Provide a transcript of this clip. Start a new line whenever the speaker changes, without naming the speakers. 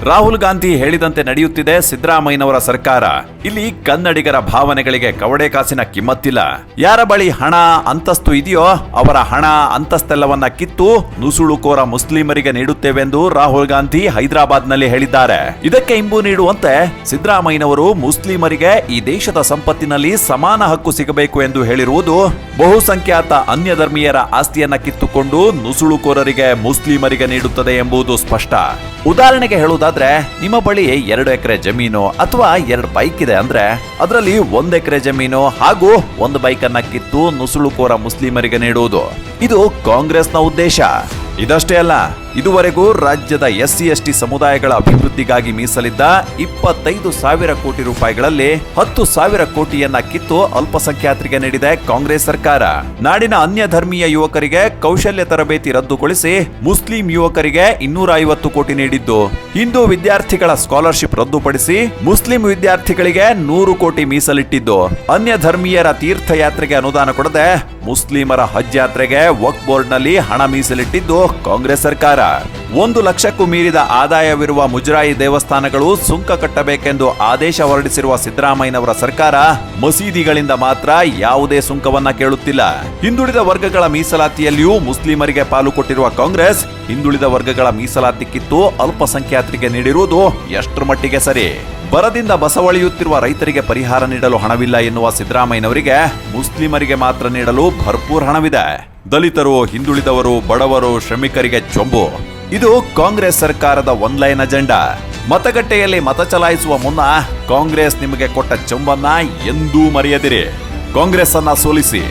ರಾಹುಲ್ ಗಾಂಧಿ ಹೇಳಿದಂತೆ ನಡೆಯುತ್ತಿದೆ ಸಿದ್ದರಾಮಯ್ಯನವರ ಸರ್ಕಾರ. ಇಲ್ಲಿ ಕನ್ನಡಿಗರ ಭಾವನೆಗಳಿಗೆ ಕವಡೆ ಕಾಸಿನ ಕಿಮ್ಮತ್ತಿಲ್ಲ. ಯಾರ ಬಳಿ ಹಣ ಅಂತಸ್ತು ಇದೆಯೋ ಅವರ ಹಣ ಅಂತಸ್ತೆಲ್ಲವನ್ನ ಕಿತ್ತು ನುಸುಳುಕೋರ ಮುಸ್ಲಿಮರಿಗೆ ನೀಡುತ್ತೇವೆಂದು ರಾಹುಲ್ ಗಾಂಧಿ ಹೈದರಾಬಾದ್ನಲ್ಲಿ ಹೇಳಿದ್ದಾರೆ. ಇದಕ್ಕೆ ಇಂಬು ನೀಡುವಂತೆ ಸಿದ್ದರಾಮಯ್ಯನವರು ಮುಸ್ಲಿಮರಿಗೆ ಈ ದೇಶದ ಸಂಪತ್ತಿನಲ್ಲಿ ಸಮಾನ ಹಕ್ಕು ಸಿಗಬೇಕು ಎಂದು ಹೇಳಿರುವುದು ಬಹುಸಂಖ್ಯಾತ ಅನ್ಯ ಧರ್ಮೀಯರ ಆಸ್ತಿಯನ್ನ ಕಿತ್ತುಕೊಂಡು ನುಸುಳುಕೋರರಿಗೆ ಮುಸ್ಲಿಮರಿಗೆ ನೀಡುತ್ತದೆ ಎಂಬುದು ಸ್ಪಷ್ಟ. ಉದಾಹರಣೆಗೆ ಹೇಳುವುದಾದ್ರೆ, ನಿಮ್ಮ ಬಳಿ 2 ಎಕರೆ ಜಮೀನು ಅಥವಾ 2 ಬೈಕ್ ಇದೆ ಅಂದ್ರೆ ಅದರಲ್ಲಿ 1 ಎಕರೆ ಜಮೀನು ಹಾಗೂ 1 ಬೈಕ್ ಅನ್ನ ಕಿತ್ತು ನುಸುಳುಕೋರ ಮುಸ್ಲಿಮರಿಗೆ ನೀಡುವುದು ಇದು ಕಾಂಗ್ರೆಸ್ನ ಉದ್ದೇಶ. ಇದಷ್ಟೇ ಅಲ್ಲ, ಇದುವರೆಗೂ ರಾಜ್ಯದ SC/ST ಸಮುದಾಯಗಳ ಅಭಿವೃದ್ಧಿಗಾಗಿ ಮೀಸಲಿದ್ದ 25,000 ಕೋಟಿ ರೂಪಾಯಿಗಳಲ್ಲಿ 10,000 ಕೋಟಿಯನ್ನ ಕಿತ್ತು ಅಲ್ಪಸಂಖ್ಯಾತರಿಗೆ ನೀಡಿದೆ ಕಾಂಗ್ರೆಸ್ ಸರ್ಕಾರ. ನಾಡಿನ ಅನ್ಯ ಧರ್ಮೀಯ ಯುವಕರಿಗೆ ಕೌಶಲ್ಯ ತರಬೇತಿ ರದ್ದುಗೊಳಿಸಿ ಮುಸ್ಲಿಂ ಯುವಕರಿಗೆ 250 ಕೋಟಿ ನೀಡಿದ್ದು, ಹಿಂದೂ ವಿದ್ಯಾರ್ಥಿಗಳ ಸ್ಕಾಲರ್ಶಿಪ್ ರದ್ದುಪಡಿಸಿ ಮುಸ್ಲಿಂ ವಿದ್ಯಾರ್ಥಿಗಳಿಗೆ 100 ಕೋಟಿ ಮೀಸಲಿಟ್ಟಿದ್ದು, ಅನ್ಯ ಧರ್ಮೀಯರ ತೀರ್ಥಯಾತ್ರೆಗೆ ಅನುದಾನ ಕೊಡದೆ ಮುಸ್ಲಿಮರ ಹಜ್ ಯಾತ್ರೆಗೆ ವಕ್ಫ್ ಬೋರ್ಡ್ನಲ್ಲಿ ಹಣ ಮೀಸಲಿಟ್ಟಿದ್ದು ಕಾಂಗ್ರೆಸ್ ಸರ್ಕಾರ. 1 ಲಕ್ಷಕ್ಕೂ ಮೀರಿದ ಆದಾಯವಿರುವ ಮುಜರಾಯಿ ದೇವಸ್ಥಾನಗಳು ಸುಂಕ ಕಟ್ಟಬೇಕೆಂದು ಆದೇಶ ಹೊರಡಿಸಿರುವ ಸಿದ್ದರಾಮಯ್ಯನವರ ಸರ್ಕಾರ ಮಸೀದಿಗಳಿಂದ ಮಾತ್ರ ಯಾವುದೇ ಸುಂಕವನ್ನ ಕೇಳುತ್ತಿಲ್ಲ. ಹಿಂದುಳಿದ ವರ್ಗಗಳ ಮೀಸಲಾತಿಯಲ್ಲಿಯೂ ಮುಸ್ಲಿಮರಿಗೆ ಪಾಲು ಕೊಟ್ಟಿರುವ ಕಾಂಗ್ರೆಸ್ ಹಿಂದುಳಿದ ವರ್ಗಗಳ ಮೀಸಲಾತಿ ಕಿತ್ತು ಅಲ್ಪಸಂಖ್ಯಾತರಿಗೆ ನೀಡಿರುವುದು ಎಷ್ಟರ ಮಟ್ಟಿಗೆ ಸರಿ? ಬರದಿಂದ ಬಸವಳಿಯುತ್ತಿರುವ ರೈತರಿಗೆ ಪರಿಹಾರ ನೀಡಲು ಹಣವಿಲ್ಲ ಎನ್ನುವ ಸಿದ್ದರಾಮಯ್ಯನವರಿಗೆ ಮುಸ್ಲಿಮರಿಗೆ ಮಾತ್ರ ನೀಡಲು ಭರ್ಪೂರ್ ಹಣವಿದೆ. ದಲಿತರು, ಹಿಂದುಳಿದವರು, ಬಡವರು, ಶ್ರಮಿಕರಿಗೆ ಚೊಂಬು. ಇದು ಕಾಂಗ್ರೆಸ್ ಸರ್ಕಾರದ ಒನ್ಲೈನ್ ಅಜೆಂಡಾ. ಮತಗಟ್ಟೆಯಲ್ಲಿ ಮತ ಚಲಾಯಿಸುವ ಮುನ್ನ ಕಾಂಗ್ರೆಸ್ ನಿಮಗೆ ಕೊಟ್ಟ ಚೊಂಬನ್ನ ಎಂದೂ ಮರೆಯದಿರಿ. ಕಾಂಗ್ರೆಸ್ ಅನ್ನ ಸೋಲಿಸಿ.